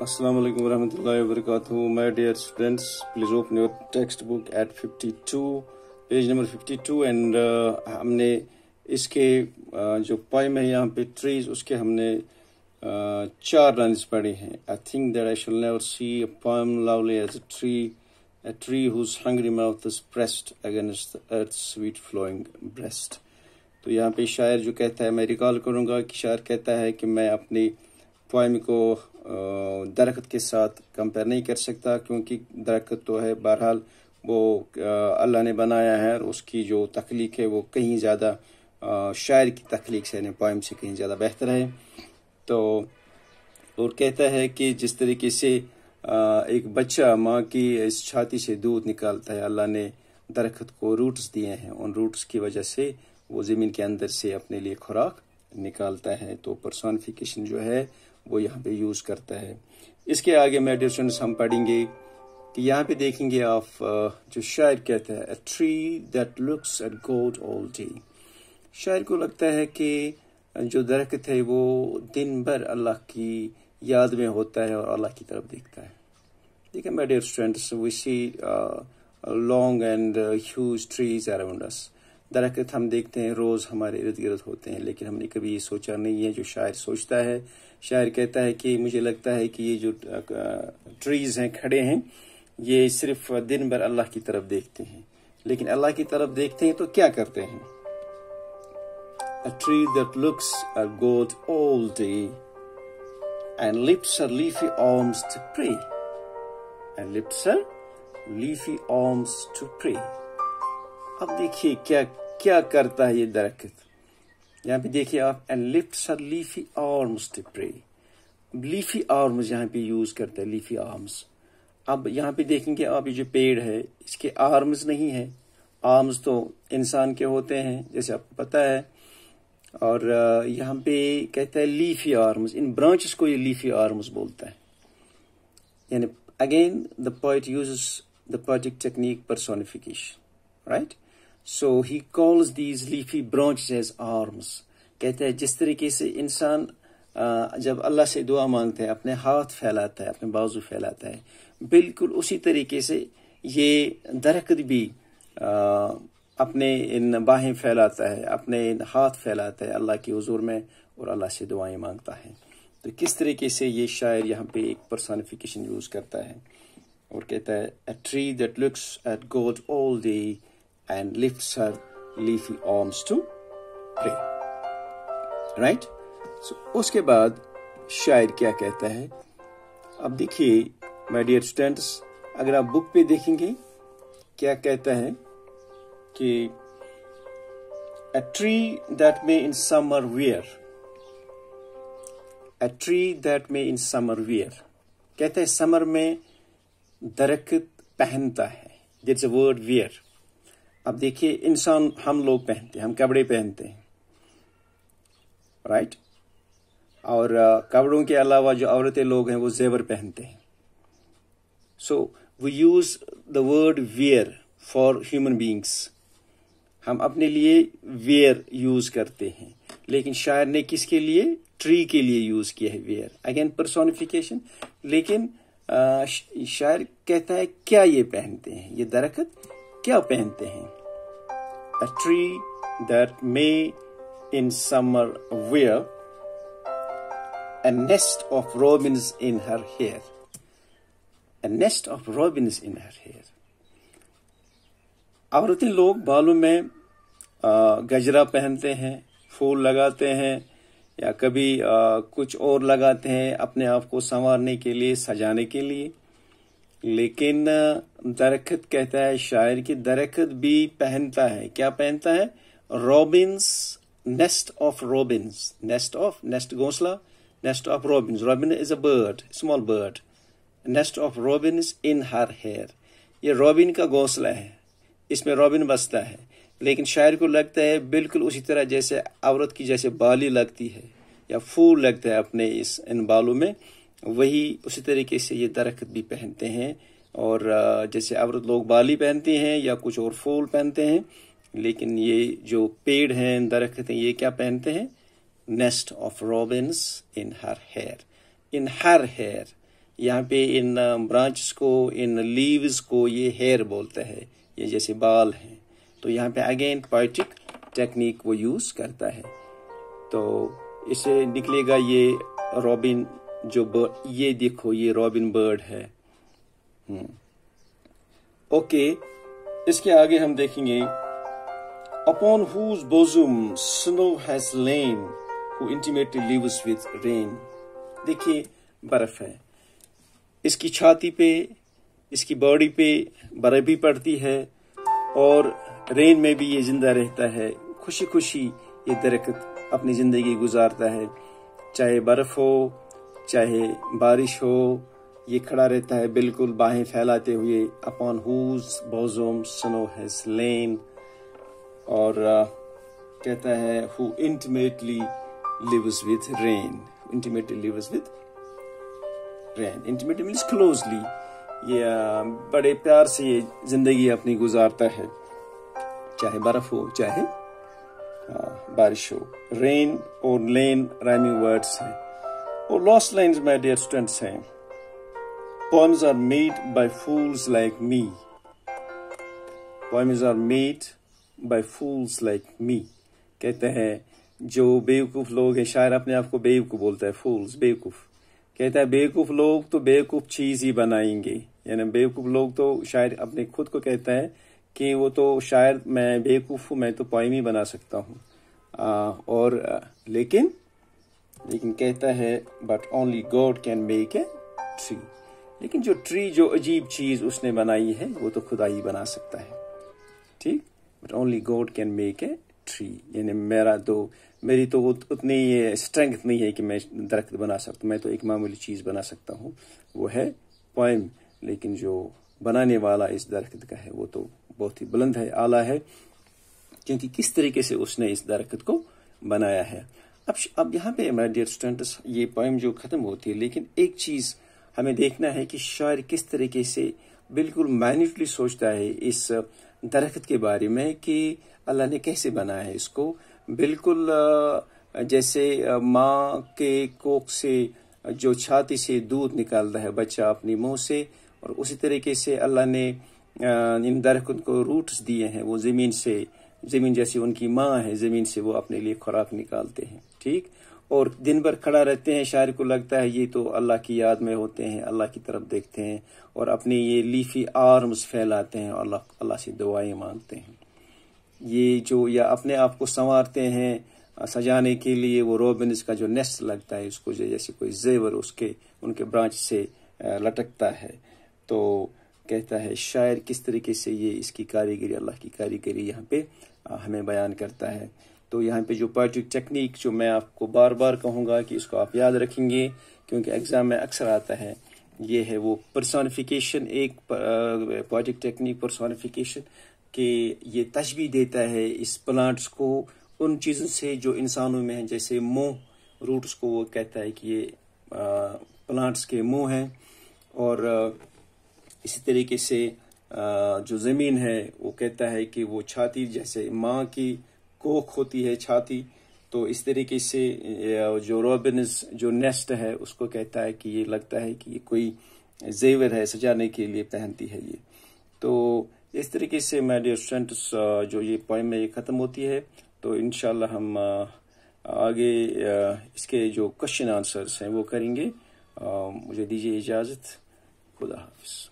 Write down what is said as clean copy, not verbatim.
Assalamu alaikum warahmatullahi wabarakatuh. My dear students, please open your textbook at 52, page number 52 and हमने इसके जो poem है यहाँ पे trees उसके हमने 4 lines पढ़े हैं. I think that I shall never see a poem lovely as a tree whose hungry mouth is pressed against the earth's sweet flowing breast. तो यहाँ पे शायर जो कहता है, मैं रिकॉल करूँगा कि शायर कहता है कि मैं अपनी पोएम को दरख्त के साथ कंपेयर नहीं कर सकता, क्योंकि दरख्त तो है बहरहाल वो अल्लाह ने बनाया है और उसकी जो तख्लीक है वो कहीं ज़्यादा शायर की तख्लीक से यानी पोएम से कहीं ज़्यादा बेहतर है. तो और कहता है कि जिस तरीके से एक बच्चा माँ की इस छाती से दूध निकालता है, अल्लाह ने दरख्त को रूट्स दिए हैं, उन रूट्स की वजह से वो ज़मीन के अंदर से अपने लिए खुराक निकालता है. तो पर्सोनिफिकेशन जो है वो यहाँ पे यूज़ करता है. इसके आगे मैं डियर स्टूडेंट्स हम पढ़ेंगे कि यहाँ पे देखेंगे आप जो शायर कहता है, a tree that looks at God all day. शायर को लगता है कि जो दरख्त है वो दिन भर अल्लाह की याद में होता है और अल्लाह की तरफ देखता है. देखिए my dear students, we see long and huge trees around us. दरख्त हम देखते हैं रोज़ हमारे इर्द गिर्द होते हैं, लेकिन हमने कभी ये सोचा नहीं है जो शायर सोचता है. शायर कहता है कि मुझे लगता है कि ये जो ट्रीज हैं खड़े हैं ये सिर्फ दिन भर अल्लाह की तरफ देखते हैं, लेकिन अल्लाह की तरफ देखते हैं तो क्या करते हैं. A tree that looks at God all day and lifts her leafy arms to pray. And lifts her leafy arms to pray. अब देखिए क्या करता है ये दरख्त. यहाँ पे देखिए आप, and lifts her leafy arms to pray. leafy arms यहाँ पे यूज करता है, leafy arms. अब यहाँ पे देखेंगे आप, ये जो पेड़ है इसके आर्म्स नहीं है. आर्म्स तो इंसान के होते हैं जैसे आपको पता है, और यहाँ पे कहता है लीफी आर्म्स. इन ब्रांचेस को ये लीफी आर्म्स बोलता है. यानी again the poet uses the poetic technique personification, right? So he calls these leafy branches as arms. कहता है जिस तरीके से इंसान जब अल्लाह से दुआ मांगता है अपने हाथ फैलाता है, अपने बाजू फैलाता है, बिल्कुल उसी तरीके से ये दरख्त भी अपने इन बाहें फैलाता है, अपने इन हाथ फैलाता है अल्लाह के हुजूर में और अल्लाह से दुआएं मांगता है. तो किस तरीके से ये शायर यहाँ पे एक पर्सोनिफिकेशन यूज करता है और कहता है, a tree that looks at God all day and lifts her leafy arms to pray. Right? So, उसके बाद शायर क्या कहता है. अब देखिए my dear students, अगर आप बुक पे देखेंगे क्या कहता है कि a tree that may in summer wear. A tree that may in summer wear. कहता है समर में दरख्त पहनता है. There's a word wear. अब देखिए इंसान, हम लोग पहनते हैं, हम कपड़े पहनते हैं, राइट? और कपड़ों के अलावा जो औरतें लोग हैं वो जेवर पहनते हैं. So we use the word wear for human beings. हम अपने लिए वेयर यूज करते हैं, लेकिन शायर ने किसके लिए? ट्री के लिए यूज किया है वेयर. Again personification. लेकिन शायर कहता है क्या ये पहनते हैं, ये दरख्त क्या पहनते हैं. A tree that may in summer wear a nest of robins in her hair. A nest of robins in her hair. औरतें लोग बालों में गजरा पहनते हैं, फूल लगाते हैं, या कभी कुछ और लगाते हैं अपने आप को संवारने के लिए, सजाने के लिए. लेकिन दरख्त कहता है शायर की दरख्त भी पहनता है. क्या पहनता है? Robins, nest of robins. Nest घोंसला, nest of robins. Robin is a bird, small bird. Nest of robins in her hair. ये रॉबिन का घोंसला है, इसमें रॉबिन बसता है. लेकिन शायर को लगता है बिल्कुल उसी तरह जैसे औरत की जैसे बाली लगती है या फूल लगता है अपने इन बालों में, वही उसी तरीके से ये दरख्त भी पहनते हैं. और जैसे औरत लोग बाली पहनती हैं या कुछ और फूल पहनते हैं, लेकिन ये जो पेड़ हैं, दरख्त हैं, ये क्या पहनते हैं? Nest of robins in her hair. In her hair यहाँ पे इन ब्रांचेस को, इन लीव्स को ये हेयर बोलता है, ये जैसे बाल हैं। तो यहाँ पे अगेन पोएटिक टेक्निक वो यूज करता है। तो इसे निकलेगा ये रॉबिन जो बर्ड, ये देखो ये रॉबिन बर्ड है। ओके, इसके आगे हम देखेंगे upon whose bosom snow has lain, who intimately lives with rain। देखिए बर्फ है, इसकी छाती पे, इसकी बॉडी पे बर्फ भी पड़ती है और रेन में भी ये जिंदा रहता है। खुशी खुशी ये दरख्त अपनी जिंदगी गुजारता है, चाहे बर्फ हो चाहे बारिश हो, ये खड़ा रहता है बिल्कुल बाहें फैलाते हुए। upon whose bosom snow has lain, और कहता है who intimately lives with rain, intimately lives with rain, intimately means closely, ये बड़े प्यार से ये जिंदगी अपनी गुजारता है, चाहे बर्फ हो चाहे बारिश हो। रेन और लेन राइमिंग वर्ड्स हैं। और last lines my dear students हैं, poems are made by fools like me, poems are made by fools like me। कहते हैं जो बेवकूफ लोग हैं, शायर अपने आप को बेवकूफ बोलता है, फूल्स बेवकूफ, कहता है बेवकूफ लोग तो बेवकूफ चीज ही बनाएंगे। यानी बेवकूफ लोग तो, शायर अपने खुद को कहता है कि वो तो शायर, मैं बेवकूफ हूं, मैं तो पोएम ही बना सकता हूं। लेकिन कहता है but only God can make a tree, लेकिन जो ट्री, जो अजीब चीज उसने बनाई है वो तो खुदा ही बना सकता है। ठीक, but only God can make a tree, यानी मेरी तो उतनी स्ट्रेंथ नहीं है कि मैं दरख्त बना सकता, मैं तो एक मामूली चीज बना सकता हूँ, वो है पोएम। लेकिन जो बनाने वाला इस दरख्त का है वो तो बहुत ही बुलंद है, आला है, क्योंकि किस तरीके से उसने इस दरख्त को बनाया है। अब यहाँ पे माय डियर स्टूडेंट्स ये पोएम जो खत्म होती है, लेकिन एक चीज हमें देखना है कि शायर किस तरीके से बिल्कुल माइन्यूटली सोचता है इस दरख्त के बारे में कि अल्लाह ने कैसे बनाया है इसको। बिल्कुल जैसे माँ के कोख से, जो छाती से दूध निकालता है बच्चा अपनी मुंह से, और उसी तरीके से अल्लाह ने इन दरख्त को रूट्स दिए हैं, वो जमीन से, जमीन जैसी उनकी माँ है, जमीन से वो अपने लिए खुराक निकालते हैं। ठीक, और दिन भर खड़ा रहते हैं, शायर को लगता है ये तो अल्लाह की याद में होते हैं, अल्लाह की तरफ देखते हैं और अपने ये लीफी आर्म्स फैलाते हैं और अल्लाह से दुआएं मांगते हैं। ये जो, या अपने आप को संवारते हैं सजाने के लिए, वो रोबिन्स का जो नेस्ट लगता है उसको जैसे कोई जेवर उसके उनके ब्रांच से लटकता है। तो कहता है शायर किस तरीके से ये इसकी कारीगरी, अल्लाह की कारीगरी यहाँ पे हमें बयान करता है। तो यहाँ पे जो पोएटिक टेक्निक जो मैं आपको बार बार कहूँगा कि इसको आप याद रखेंगे, क्योंकि एग्जाम में अक्सर आता है, ये है वो पर्सोनिफिकेशन, एक पोएटिक टेक्निक पर्सोनिफिकेशन, कि ये तशबीह देता है इस प्लांट्स को उन चीज़ों से जो इंसानों में है, जैसे मुंह, रूट्स को वो कहता है कि ये प्लांट्स के मुंह हैं, और इसी तरीके से जो ज़मीन है वो कहता है कि वो छाती, जैसे माँ की कोख होती है छाती, तो इस तरीके से जो रॉबिन्स जो नेस्ट है उसको कहता है कि ये लगता है कि ये कोई जेवर है, सजाने के लिए पहनती है ये। तो इस तरीके से माय डियर स्टूडेंट्स जो ये पोएम है ये ख़त्म होती है। तो इंशाल्लाह हम आगे इसके जो क्वेश्चन आंसर्स हैं वो करेंगे। मुझे दीजिए इजाज़त, खुदा हाफिज़।